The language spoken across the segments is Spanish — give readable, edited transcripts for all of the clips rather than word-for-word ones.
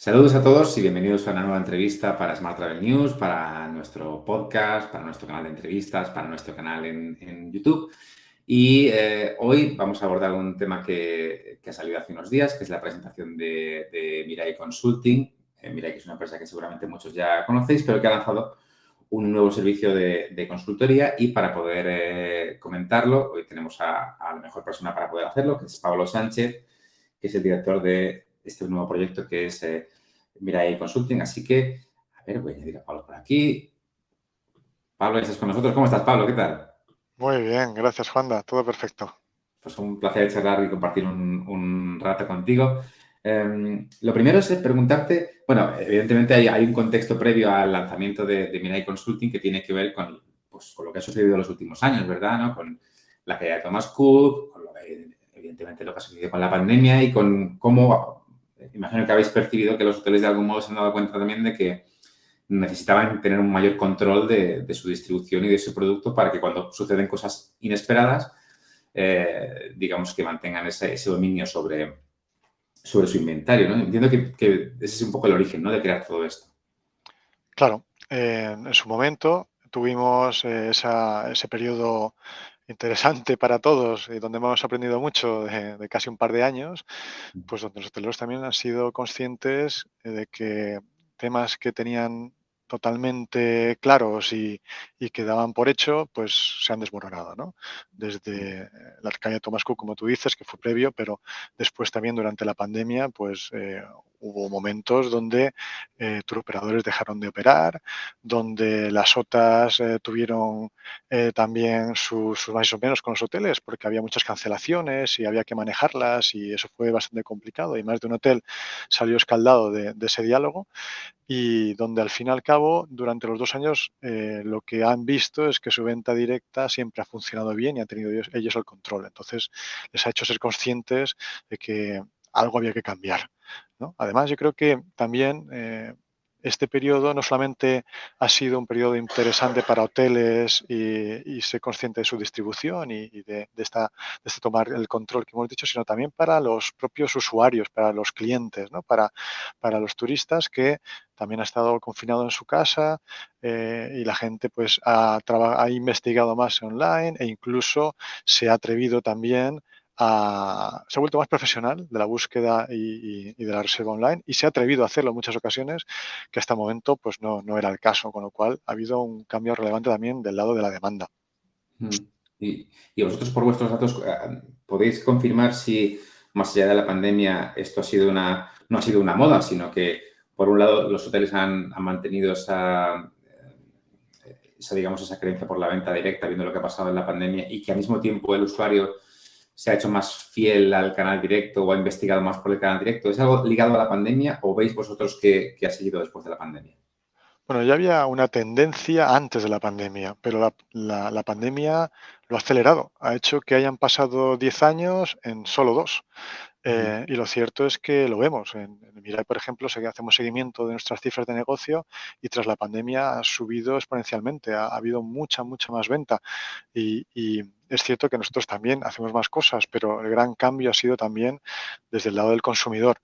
Saludos a todos y bienvenidos a una nueva entrevista para Smart Travel News, para nuestro podcast, para nuestro canal de entrevistas, para nuestro canal en YouTube. Y hoy vamos a abordar un tema que ha salido hace unos días, que es la presentación de Mirai Consulting. Mirai, que es una empresa que seguramente muchos ya conocéis, pero que ha lanzado un nuevo servicio de consultoría. Y para poder comentarlo, hoy tenemos a la mejor persona para poder hacerlo, que es Pablo Sánchez, que es el director de este nuevo proyecto que es Mirai Consulting. Así que, a ver, voy a añadir a Pablo por aquí. Pablo, ¿estás con nosotros? ¿Cómo estás, Pablo? ¿Qué tal? Muy bien, gracias Juanda, todo perfecto. Pues un placer charlar y compartir un rato contigo. Lo primero es preguntarte, bueno, evidentemente hay un contexto previo al lanzamiento de Mirai Consulting que tiene que ver con, pues, con lo que ha sucedido en los últimos años, ¿verdad? ¿No? Con la caída de Thomas Cook, con evidentemente lo que ha sucedido con la pandemia y con cómo, imagino que habéis percibido que los hoteles de algún modo se han dado cuenta también de que necesitaban tener un mayor control de su distribución y de su producto para que cuando suceden cosas inesperadas, digamos que mantengan ese dominio sobre su inventario, ¿no? Entiendo que ese es un poco el origen, ¿no? De crear todo esto. Claro, en su momento tuvimos ese periodo interesante para todos y donde hemos aprendido mucho de casi un par de años, pues donde los hoteleros también han sido conscientes de que temas que tenían totalmente claros y que daban por hecho, pues se han desmoronado, ¿no? Desde la caída de Thomas Cook, como tú dices, que fue previo, pero después también durante la pandemia, pues hubo momentos donde turoperadores dejaron de operar, donde las OTAs tuvieron también sus más o menos con los hoteles, porque había muchas cancelaciones y había que manejarlas y eso fue bastante complicado y más de un hotel salió escaldado de ese diálogo y donde al fin y al cabo, durante los 2 años, lo que han visto es que su venta directa siempre ha funcionado bien y han tenido ellos el control. Entonces, les ha hecho ser conscientes de que algo había que cambiar, ¿no? Además, yo creo que también este periodo no solamente ha sido un periodo interesante para hoteles y ser consciente de su distribución y de este tomar el control que hemos dicho, sino también para los propios usuarios, para los clientes, ¿no? Para los turistas que también ha estado confinado en su casa y la gente pues ha investigado más online e incluso se ha atrevido también se ha vuelto más profesional de la búsqueda y de la reserva online y se ha atrevido a hacerlo en muchas ocasiones que hasta el momento pues no era el caso, con lo cual ha habido un cambio relevante también del lado de la demanda. Mm. Y vosotros, por vuestros datos, podéis confirmar si, más allá de la pandemia, esto ha sido no ha sido una moda, sino que, por un lado, los hoteles han mantenido digamos, esa creencia por la venta directa, viendo lo que ha pasado en la pandemia, y que al mismo tiempo el usuario se ha hecho más fiel al canal directo o ha investigado más por el canal directo. ¿Es algo ligado a la pandemia o veis vosotros que ha seguido después de la pandemia? Bueno, ya había una tendencia antes de la pandemia, pero la pandemia lo ha acelerado. Ha hecho que hayan pasado 10 años en solo dos. Mm. Y lo cierto es que lo vemos. En Mirai, por ejemplo, hacemos seguimiento de nuestras cifras de negocio y tras la pandemia ha subido exponencialmente. Ha habido mucha más venta. Y es cierto que nosotros también hacemos más cosas, pero el gran cambio ha sido también desde el lado del consumidor.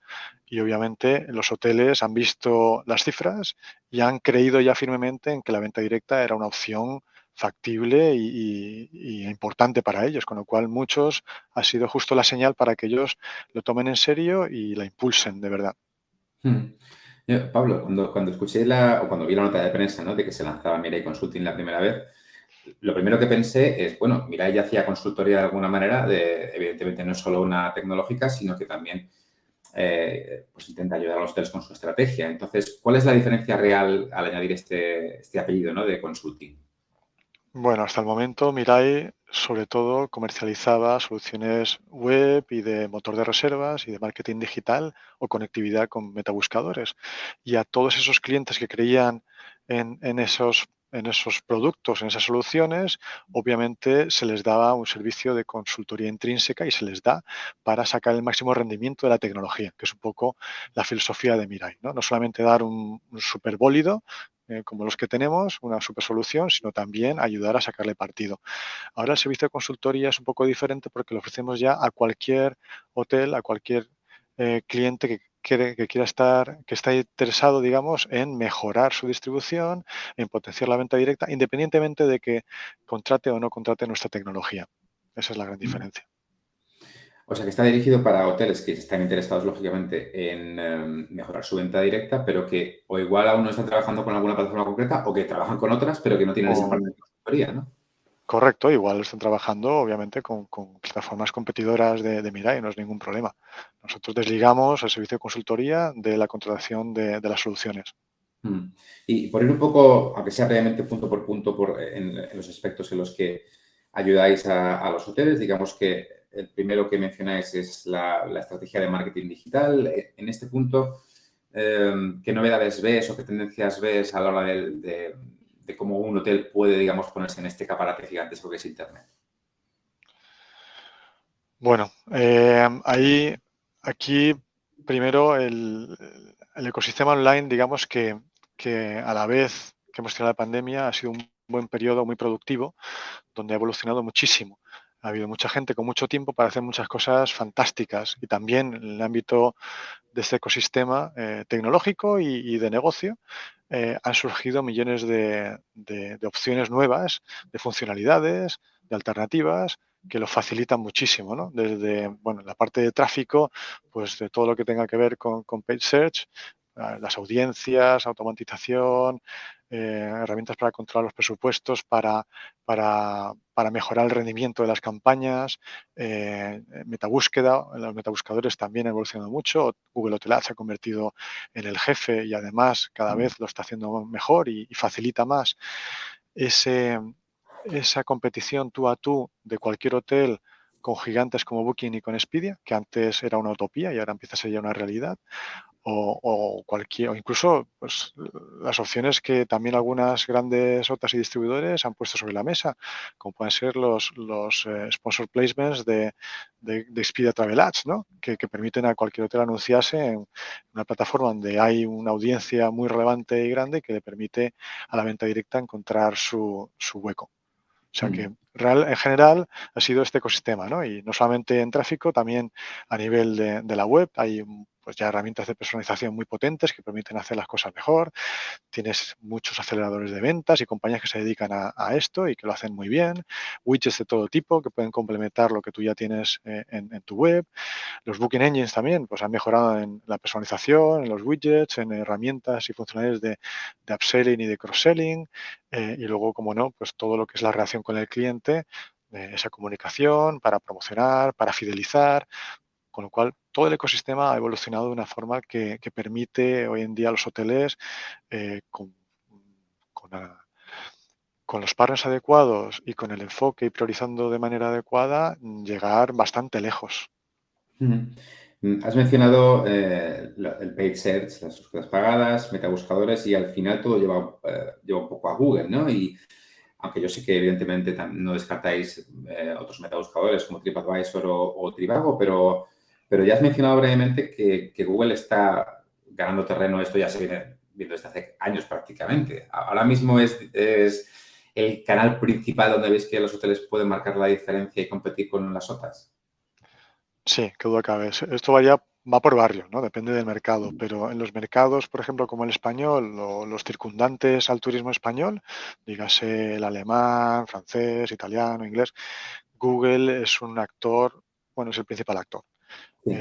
Y obviamente los hoteles han visto las cifras y han creído ya firmemente en que la venta directa era una opción factible y importante para ellos, con lo cual muchos ha sido justo la señal para que ellos lo tomen en serio y la impulsen de verdad. Mm. Pablo, cuando escuché o cuando vi la nota de prensa, ¿no? De que se lanzaba Mirai Consulting la primera vez, lo primero que pensé es, bueno, Mirai ya hacía consultoría de alguna manera, evidentemente no es solo una tecnológica, sino que también pues intenta ayudar a los hoteles con su estrategia. Entonces, ¿cuál es la diferencia real al añadir este apellido, ¿no? De consulting? Bueno, hasta el momento Mirai sobre todo comercializaba soluciones web y de motor de reservas y de marketing digital o conectividad con metabuscadores. Y a todos esos clientes que creían en esos productos, en esas soluciones, obviamente se les daba un servicio de consultoría intrínseca y se les da para sacar el máximo rendimiento de la tecnología, que es un poco la filosofía de Mirai, ¿no? No solamente dar un super bólido, como los que tenemos, una super solución, sino también ayudar a sacarle partido. Ahora el servicio de consultoría es un poco diferente porque lo ofrecemos ya a cualquier hotel, a cualquier cliente que está interesado, digamos, en mejorar su distribución, en potenciar la venta directa, independientemente de que contrate o no contrate nuestra tecnología. Esa es la gran diferencia. O sea, que está dirigido para hoteles que están interesados, lógicamente, en mejorar su venta directa, pero que o igual aún no están trabajando con alguna plataforma concreta o que trabajan con otras, pero que no tienen esa parte de consultoría, ¿no? Correcto, igual están trabajando, obviamente, con plataformas competidoras de Mirai, no es ningún problema. Nosotros desligamos el servicio de consultoría de la contratación de las soluciones. Mm. Y por ir un poco, aunque sea brevemente, punto por punto, en los aspectos en los que ayudáis a los hoteles, digamos que el primero que mencionáis es la estrategia de marketing digital. En este punto, ¿qué novedades ves o qué tendencias ves a la hora de cómo un hotel puede, digamos, ponerse en este caparate gigantesco que es Internet? Bueno, aquí primero el ecosistema online, digamos que a la vez que hemos tenido la pandemia ha sido un buen periodo muy productivo donde ha evolucionado muchísimo. Ha habido mucha gente con mucho tiempo para hacer muchas cosas fantásticas y también en el ámbito de este ecosistema tecnológico y de negocio han surgido millones de opciones nuevas, de funcionalidades, de alternativas que lo facilitan muchísimo, ¿no? Desde, bueno, la parte de tráfico, pues de todo lo que tenga que ver con paid search, las audiencias, automatización, herramientas para controlar los presupuestos, para mejorar el rendimiento de las campañas, metabúsqueda, los metabuscadores también han evolucionado mucho, Google Hotel Ads se ha convertido en el jefe y además cada vez lo está haciendo mejor y facilita más ese, esa competición tú a tú de cualquier hotel con gigantes como Booking y con Expedia, que antes era una utopía y ahora empieza a ser ya una realidad, o incluso pues, las opciones que también algunas grandes OTAs y distribuidores han puesto sobre la mesa, como pueden ser los sponsor placements de Expedia Travel Ads, ¿no? Que permiten a cualquier hotel anunciarse en una plataforma donde hay una audiencia muy relevante y grande que le permite a la venta directa encontrar su hueco. O sea que Mm. en general ha sido este ecosistema, ¿no? Y no solamente en tráfico, también a nivel de la web hay pues ya herramientas de personalización muy potentes que permiten hacer las cosas mejor. Tienes muchos aceleradores de ventas y compañías que se dedican a esto y que lo hacen muy bien. Widgets de todo tipo que pueden complementar lo que tú ya tienes en tu web. Los Booking Engines también pues, han mejorado en la personalización, en los widgets, en herramientas y funcionalidades de upselling y de cross-selling. Y luego, como no, pues todo lo que es la relación con el cliente, esa comunicación para promocionar, para fidelizar, con lo cual todo el ecosistema ha evolucionado de una forma que permite hoy en día a los hoteles con, la- con los partners adecuados y con el enfoque y priorizando de manera adecuada, llegar bastante lejos. Ujú. Has mencionado el paid search, las búsquedas pagadas, metabuscadores y al final todo lleva un poco a Google, ¿no? Y aunque yo sé que evidentemente no descartáis otros metabuscadores como TripAdvisor o Trivago, pero ya has mencionado brevemente que Google está ganando terreno, esto ya se viene viendo desde hace años prácticamente. Ahora mismo es el canal principal donde veis que los hoteles pueden marcar la diferencia y competir con las otras. Sí, qué duda cabe. Esto va por barrio, ¿no? Depende del mercado, pero en los mercados, por ejemplo, como el español o los circundantes al turismo español, dígase el alemán, francés, italiano, inglés, Google es un actor, bueno, es el principal actor, Sí.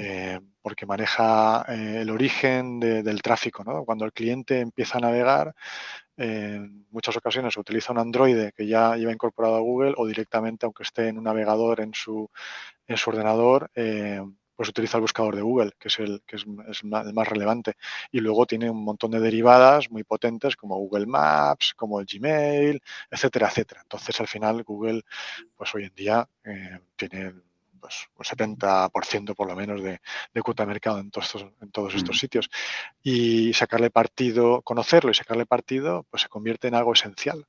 porque maneja el origen del tráfico, ¿no? Cuando el cliente empieza a navegar, en muchas ocasiones utiliza un Android que ya lleva incorporado a Google o directamente, aunque esté en un navegador en su ordenador, pues utiliza el buscador de Google, que el más relevante. Y luego tiene un montón de derivadas muy potentes como Google Maps, como el Gmail, etcétera, etcétera. Entonces, al final, Google, pues hoy en día tiene pues, un 70% por lo menos de cuota de mercado en todos estos Mm. sitios. Y sacarle partido, conocerlo y sacarle partido, pues se convierte en algo esencial,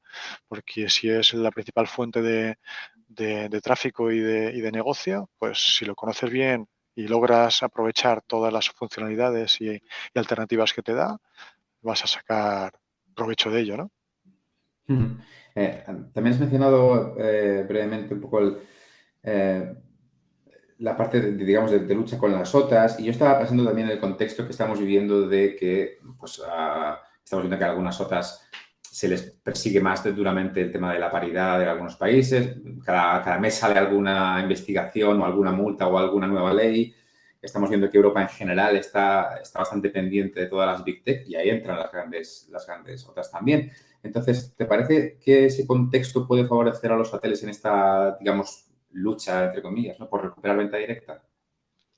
porque si es la principal fuente de tráfico y de negocio, pues si lo conoces bien y logras aprovechar todas las funcionalidades y alternativas que te da, vas a sacar provecho de ello, ¿no? Ujú. También has mencionado brevemente un poco eh, la parte, digamos, de lucha con las OTAs. Y yo estaba pensando también en el contexto que estamos viviendo de que, pues, estamos viendo que a algunas OTAs se les persigue más duramente el tema de la paridad en algunos países. Cada mes sale alguna investigación o alguna multa o alguna nueva ley. Estamos viendo que Europa en general está bastante pendiente de todas las Big Tech y ahí entran las grandes OTAs también. Entonces, ¿te parece que ese contexto puede favorecer a los hoteles en esta, digamos, lucha, entre comillas, ¿no? Por recuperar venta directa?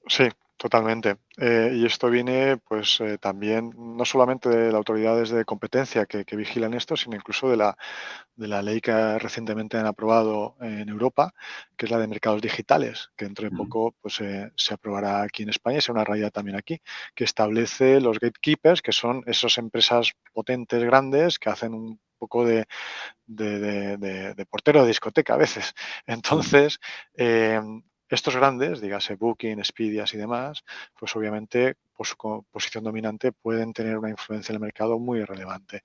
Sí, totalmente. Y esto viene, pues, también no solamente de las autoridades de competencia que vigilan esto, sino incluso de la ley que recientemente han aprobado en Europa, que es la de mercados digitales, que dentro de Ujú. poco pues, se aprobará aquí en España y será una realidad también aquí, que establece los gatekeepers, que son esas empresas potentes, grandes, que hacen un poco de portero de discoteca a veces. Sí. Entonces, estos grandes, dígase Booking, Expedia y demás, pues obviamente por su posición dominante pueden tener una influencia en el mercado muy relevante.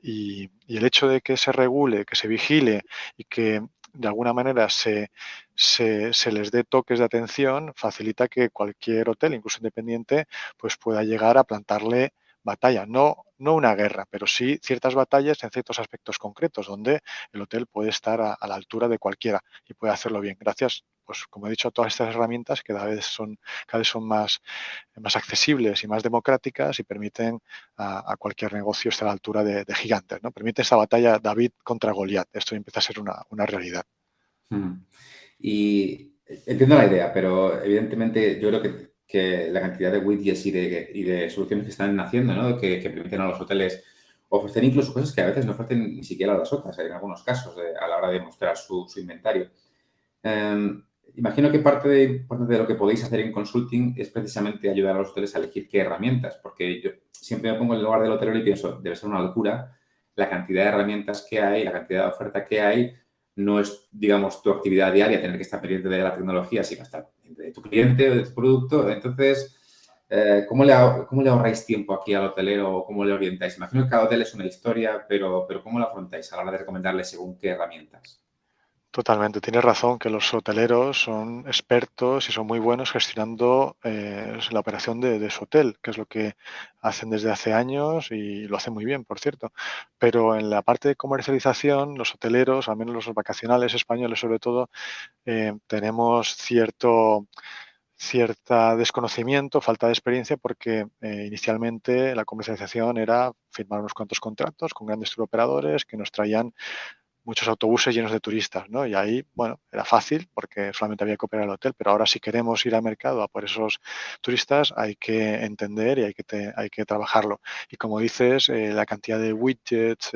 Y el hecho de que se regule, que se vigile y que de alguna manera se les dé toques de atención, facilita que cualquier hotel, incluso independiente, pues pueda llegar a plantarle batalla, no una guerra, pero sí ciertas batallas en ciertos aspectos concretos, donde el hotel puede estar a la altura de cualquiera y puede hacerlo bien. Gracias, pues como he dicho, a todas estas herramientas que cada vez son más accesibles y más democráticas y permiten a cualquier negocio estar a la altura de gigantes, ¿no? Permite esa batalla David contra Goliat. Esto empieza a ser una realidad. Ujú. Y entiendo la idea, pero evidentemente yo creo que la cantidad de widgets y de soluciones que están naciendo, ¿no? Que permiten a los hoteles ofrecer incluso cosas que a veces no ofrecen ni siquiera a las otras, en algunos casos, a la hora de mostrar su inventario. Eh, Imagino que parte de lo que podéis hacer en consulting es precisamente ayudar a los hoteles a elegir qué herramientas, porque yo siempre me pongo en el lugar del hotelero y pienso, debe ser una locura la cantidad de herramientas que hay, la cantidad de oferta que hay. No es, digamos, tu actividad diaria tener que estar pendiente de la tecnología, sino estar pendiente de tu cliente o de tu producto. Entonces, ¿cómo le ahorráis tiempo aquí al hotelero o cómo le orientáis? Imagino que cada hotel es una historia, pero ¿cómo lo afrontáis a la hora de recomendarle según qué herramientas? Totalmente, tienes razón que los hoteleros son expertos y son muy buenos gestionando la operación de su hotel, que es lo que hacen desde hace años y lo hacen muy bien, por cierto. Pero en la parte de comercialización, los hoteleros, al menos los vacacionales españoles sobre todo, tenemos cierta desconocimiento, falta de experiencia, porque inicialmente la comercialización era firmar unos cuantos contratos con grandes turoperadores que nos traían muchos autobuses llenos de turistas, ¿no? Y ahí, bueno, era fácil porque solamente había que operar el hotel, pero ahora si queremos ir al mercado a por esos turistas hay que entender y hay que trabajarlo. Y como dices, la cantidad de widgets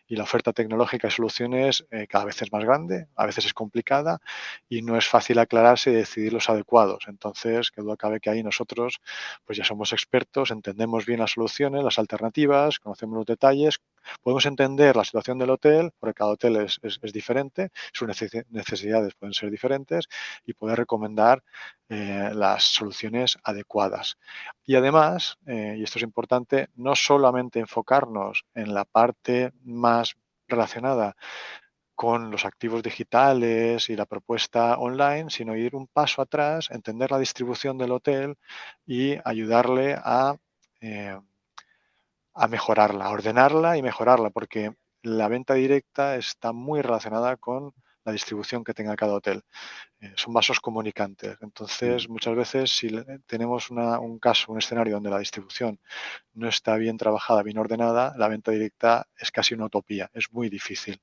y la oferta tecnológica de soluciones cada vez es más grande, a veces es complicada y no es fácil aclararse y decidir los adecuados. Entonces, que duda cabe que ahí nosotros pues ya somos expertos, entendemos bien las soluciones, las alternativas, conocemos los detalles, podemos entender la situación del hotel, porque cada hotel es diferente, sus necesidades pueden ser diferentes y poder recomendar las soluciones adecuadas. Y además, y esto es importante, no solamente enfocarnos en la parte más relacionada con los activos digitales y la propuesta online, sino ir un paso atrás, entender la distribución del hotel y ayudarle eh, a mejorarla, a ordenarla y mejorarla, porque la venta directa está muy relacionada con la distribución que tenga cada hotel. Son vasos comunicantes. Entonces, muchas veces, si tenemos un caso, un escenario donde la distribución no está bien trabajada, bien ordenada, la venta directa es casi una utopía, es muy difícil.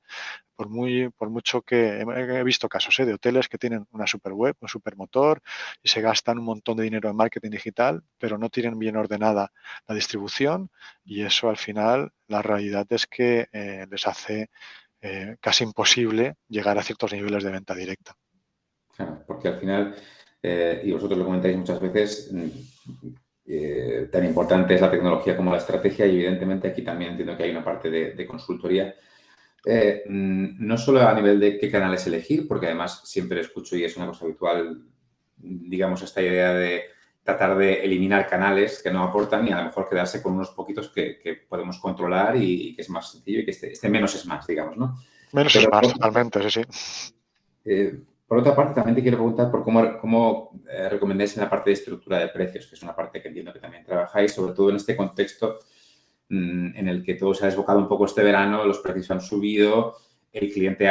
Por mucho que he visto casos de hoteles que tienen una super web, un super motor y se gastan un montón de dinero en marketing digital, pero no tienen bien ordenada la distribución y eso al final la realidad es que les hace casi imposible llegar a ciertos niveles de venta directa. Claro, porque al final, y vosotros lo comentáis muchas veces, tan importante es la tecnología como la estrategia y evidentemente aquí también entiendo que hay una parte de consultoría. No solo a nivel de qué canales elegir, porque además siempre escucho y es una cosa habitual, digamos, esta idea de tratar de eliminar canales que no aportan y a lo mejor quedarse con unos poquitos que podemos controlar y que es más sencillo y que este menos es más, digamos, ¿no? Menos es Pero más, totalmente, sí, sí. Por otra parte, también te quiero preguntar por cómo recomendáis en la parte de estructura de precios, que es una parte que entiendo que también trabajáis, sobre todo en este contexto en el que todo se ha desbocado un poco este verano, los precios han subido, el cliente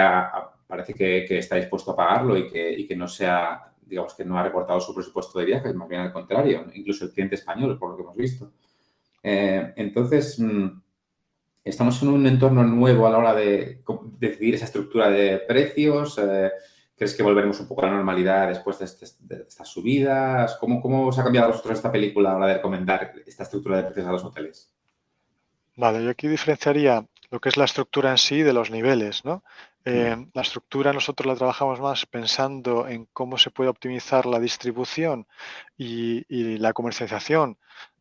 parece que está dispuesto a pagarlo y que no sea, digamos, que no ha recortado su presupuesto de viajes, más bien al contrario, ¿no? Incluso el cliente español, por lo que hemos visto. Entonces, estamos en un entorno nuevo a la hora de decidir esa estructura de precios. ¿Crees que volveremos un poco a la normalidad después de estas subidas? ¿Cómo os ha cambiado a vosotros esta película a la hora de recomendar esta estructura de precios a los hoteles? Vale, yo aquí diferenciaría lo que es la estructura en sí de los niveles, ¿no? Mm, La estructura nosotros la trabajamos más pensando en cómo se puede optimizar la distribución y la comercialización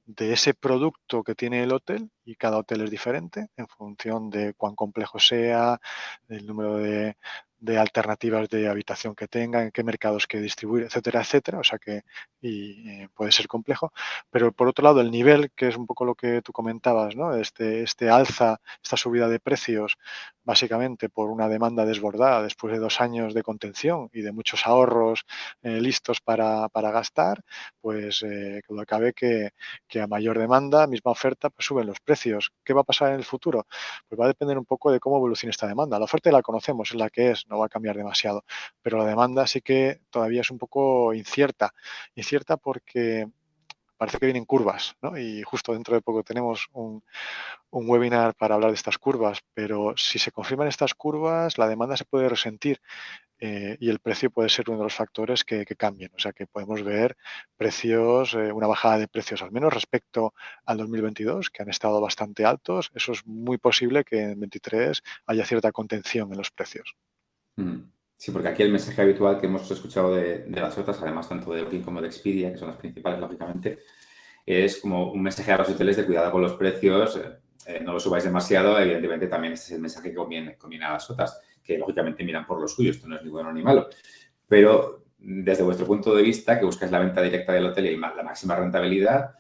de ese producto que tiene el hotel, y cada hotel es diferente en función de cuán complejo sea, del número de alternativas de habitación que tenga, en qué mercados que distribuir, etcétera, etcétera. O sea que puede ser complejo. Pero por otro lado, el nivel, que es un poco lo que tú comentabas, ¿no? Este alza, esta subida de precios, básicamente por una demanda desbordada después de 2 años de contención y de muchos ahorros listos para gastar, pues que lo acabe que a mayor demanda, misma oferta, pues suben los precios. ¿Qué va a pasar en el futuro? Pues va a depender un poco de cómo evolucione esta demanda. La oferta ya la conocemos, es la que es, no va a cambiar demasiado, pero la demanda sí que todavía es un poco incierta. Incierta porque parece que vienen curvas, ¿no? Y justo dentro de poco tenemos un webinar para hablar de estas curvas, pero si se confirman estas curvas, la demanda se puede resentir y el precio puede ser uno de los factores que cambien. O sea que podemos ver precios, una bajada de precios al menos respecto al 2022, que han estado bastante altos. Eso es muy posible que en 23 haya cierta contención en los precios. mm. Sí, porque aquí el mensaje habitual que hemos escuchado de las otras, además tanto de Booking como de Expedia, que son las principales, lógicamente, es como un mensaje a los hoteles de cuidado con los precios, no lo subáis demasiado. Evidentemente, también este es el mensaje que conviene a las otras, que lógicamente miran por lo suyo, esto no es ni bueno ni malo. Pero desde vuestro punto de vista, que buscáis la venta directa del hotel y la máxima rentabilidad,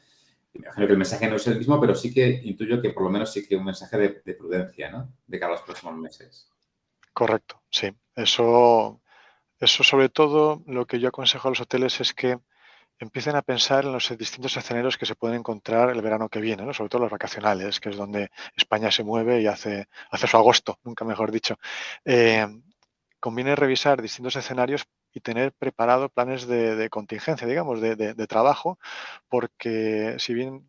me imagino que el mensaje no es el mismo, pero sí que intuyo que por lo menos sí que un mensaje de prudencia, ¿no? De cara a los próximos meses. Correcto, sí. Eso sobre todo lo que yo aconsejo a los hoteles es que empiecen a pensar en los distintos escenarios que se pueden encontrar el verano que viene, ¿no? Sobre todo los vacacionales, que es donde España se mueve y hace su agosto, nunca mejor dicho. Eh, Conviene revisar distintos escenarios y tener preparado planes de contingencia, digamos, de trabajo, porque si bien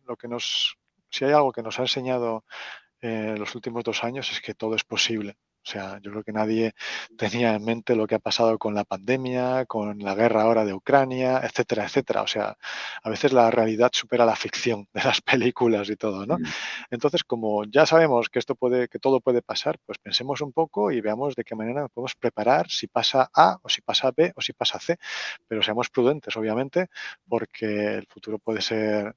si hay algo que nos ha enseñado los últimos 2 años es que todo es posible. O sea, yo creo que nadie tenía en mente lo que ha pasado con la pandemia, con la guerra ahora de Ucrania, etcétera, etcétera. O sea, a veces la realidad supera la ficción de las películas y todo, ¿no? Mm, Entonces, como ya sabemos que todo puede pasar, pues pensemos un poco y veamos de qué manera nos podemos preparar si pasa A o si pasa B o si pasa C. Pero seamos prudentes, obviamente, porque el futuro puede ser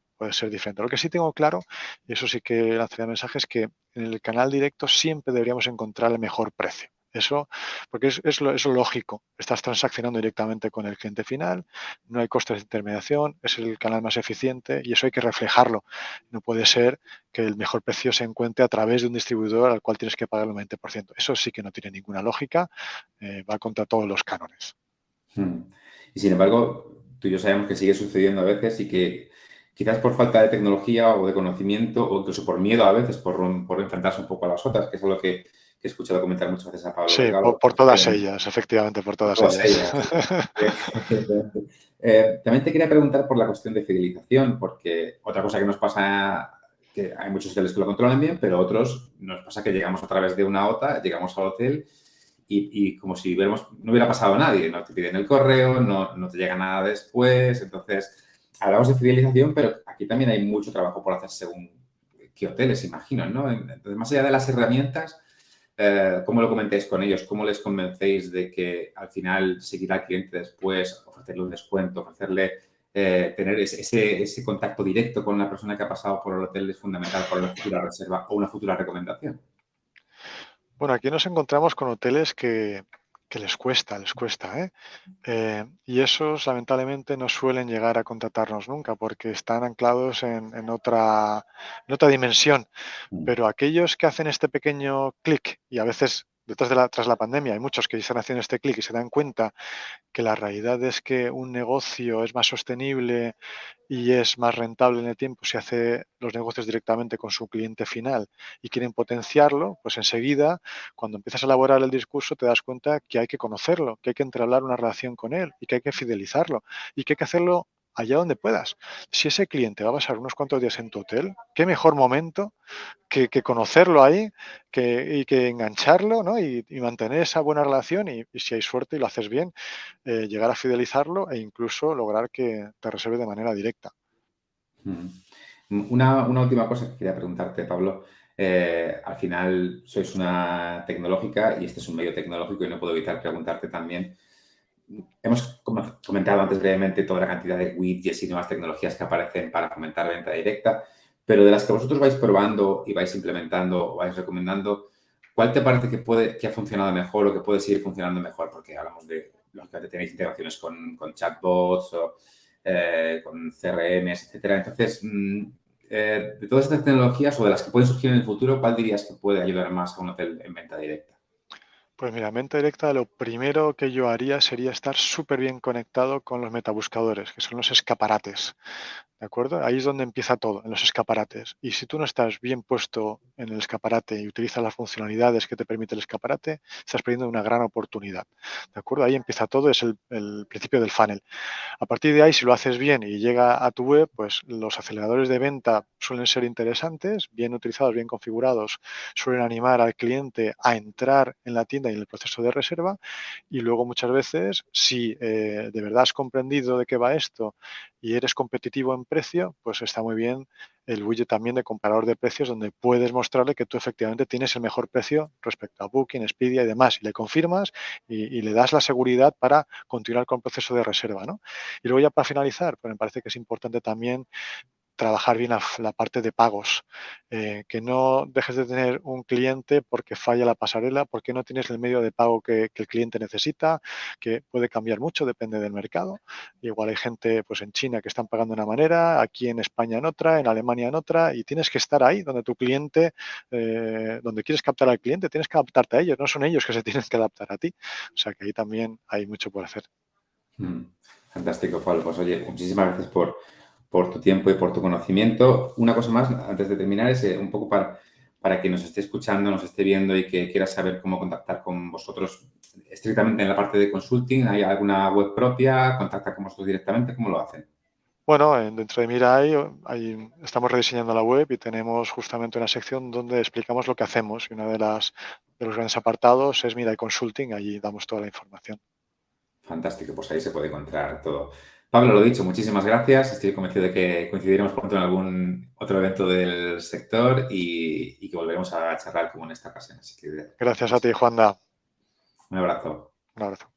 diferente. Lo que sí tengo claro, y eso sí que lanzaría mensajes, que en el canal directo siempre deberíamos encontrar el mejor precio. Eso, porque es lo lógico. Estás transaccionando directamente con el cliente final, no hay costes de intermediación, es el canal más eficiente y eso hay que reflejarlo. No puede ser que el mejor precio se encuentre a través de un distribuidor al cual tienes que pagar el 20%. Eso sí que no tiene ninguna lógica, va contra todos los cánones. mm. Y sin embargo, tú y yo sabemos que sigue sucediendo a veces y que quizás por falta de tecnología o de conocimiento o incluso por miedo a veces, por enfrentarse un poco a las otras, que es algo que he escuchado comentar muchas veces a Pablo Sí, Delgado. por todas ellas, efectivamente, por Por todas todas ellas. ellas. También te quería preguntar por la cuestión de fidelización, porque otra cosa que nos pasa, que hay muchos hoteles que lo controlan bien, pero otros nos pasa que llegamos a través de una OTA, llegamos al hotel y como si no hubiera pasado a nadie, no te piden el correo, no te llega nada después. Entonces, hablamos de fidelización, pero aquí también hay mucho trabajo por hacer según qué hoteles, imagino, ¿no? Entonces, más allá de las herramientas, ¿cómo lo comentáis con ellos? ¿Cómo les convencéis de que al final seguirá al cliente después, ofrecerle un descuento, tener ese contacto directo con una persona que ha pasado por el hotel es fundamental para una futura reserva o una futura recomendación? Bueno, aquí nos encontramos con hoteles que les cuesta, ¿eh? Y esos lamentablemente no suelen llegar a contratarnos nunca porque están anclados en otra dimensión. Mm, Pero aquellos que hacen este pequeño clic y a veces tras la pandemia hay muchos que están haciendo este clic y se dan cuenta que la realidad es que un negocio es más sostenible y es más rentable en el tiempo si hace los negocios directamente con su cliente final y quieren potenciarlo, pues enseguida, cuando empiezas a elaborar el discurso, te das cuenta que hay que conocerlo, que hay que entablar una relación con él y que hay que fidelizarlo y que hay que hacerlo allá donde puedas. Si ese cliente va a pasar unos cuantos días en tu hotel, qué mejor momento que conocerlo ahí y que engancharlo, ¿no? Y mantener esa buena relación y si hay suerte y lo haces bien, llegar a fidelizarlo e incluso lograr que te reserve de manera directa. Ujú. Una última cosa que quería preguntarte, Pablo. Al final sois una tecnológica y este es un medio tecnológico y no puedo evitar preguntarte también. Hemos comentado antes brevemente toda la cantidad de widgets y nuevas tecnologías que aparecen para fomentar venta directa, pero de las que vosotros vais probando y vais implementando o vais recomendando, ¿cuál te parece que ha funcionado mejor o que puede seguir funcionando mejor? Porque hablamos de, lógicamente, tenéis integraciones con chatbots o con CRMs, etcétera. Entonces, de todas estas tecnologías o de las que pueden surgir en el futuro, ¿cuál dirías que puede ayudar más a un hotel en venta directa? Pues mira, en venta directa lo primero que yo haría sería estar súper bien conectado con los metabuscadores, que son los escaparates. ¿De acuerdo? Ahí es donde empieza todo, en los escaparates. Y si tú no estás bien puesto en el escaparate y utilizas las funcionalidades que te permite el escaparate, estás perdiendo una gran oportunidad. ¿De acuerdo? Ahí empieza todo, es el principio del funnel. A partir de ahí, si lo haces bien y llega a tu web, pues los aceleradores de venta suelen ser interesantes, bien utilizados, bien configurados, suelen animar al cliente a entrar en la tienda y en el proceso de reserva. Y luego muchas veces, si de verdad has comprendido de qué va esto y eres competitivo en precio, pues está muy bien el widget también de comparador de precios donde puedes mostrarle que tú efectivamente tienes el mejor precio respecto a Booking, Expedia y demás. Y le confirmas y le das la seguridad para continuar con el proceso de reserva, ¿no? Y luego ya para finalizar, pues me parece que es importante también trabajar bien la parte de pagos, que no dejes de tener un cliente porque falla la pasarela, porque no tienes el medio de pago que el cliente necesita, que puede cambiar mucho, depende del mercado. Igual hay gente pues en China que están pagando de una manera, aquí en España en otra, en Alemania en otra, y tienes que estar ahí donde tu cliente, donde quieres captar al cliente, tienes que adaptarte a ellos, no son ellos que se tienen que adaptar a ti. O sea que ahí también hay mucho por hacer. Mm, Fantástico, Pablo. Pues oye, muchísimas gracias por tu tiempo y por tu conocimiento. Una cosa más, antes de terminar, es un poco para quien nos esté escuchando, nos esté viendo y que quiera saber cómo contactar con vosotros estrictamente en la parte de consulting. ¿Hay alguna web propia? ¿Contacta con vosotros directamente? ¿Cómo lo hacen? Bueno, dentro de Mirai estamos rediseñando la web y tenemos justamente una sección donde explicamos lo que hacemos y de los grandes apartados es Mirai Consulting, allí damos toda la información. Fantástico, pues ahí se puede encontrar todo. Pablo, lo dicho, muchísimas gracias. Estoy convencido de que coincidiremos pronto en algún otro evento del sector y que volveremos a charlar como en esta ocasión. Así que Gracias a ti, Juanda. un abrazo. Un abrazo.